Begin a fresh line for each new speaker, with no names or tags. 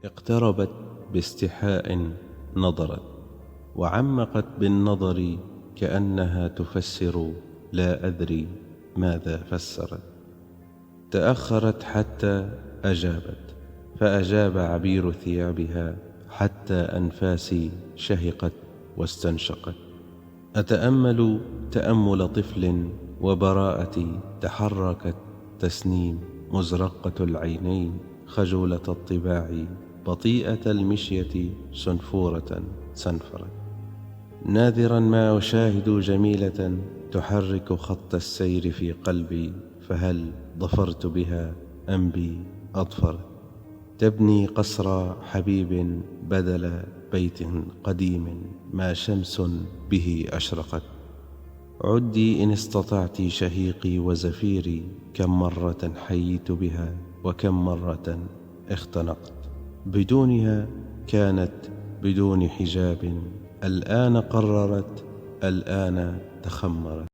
اقتربت باستحاء نظرت، وعمقت بالنظر كأنها تفسر لا أدري ماذا فسرت. تأخرت حتى أجابت، فأجاب عبير ثيابها حتى أنفاسي شهقت واستنشقت. أتأمل تأمل طفل وبراءتي تحركت تسنيم، مزرقة العينين خجولة الطباع بطيئة المشية سنفورة سنفرت. ناذرا ما أشاهد جميلة تحرك خط السير في قلبي، فهل ظفرت بها أم بي أظفرت؟ تبني قصر حبيب بدل بيت قديم ما شمس به أشرقت. عدي إن استطعت شهيقي وزفيري، كم مرة حييت بها وكم مرة اختنقت. بدونها كانت بدون حجاب، الآن قررت، الآن تخمرت.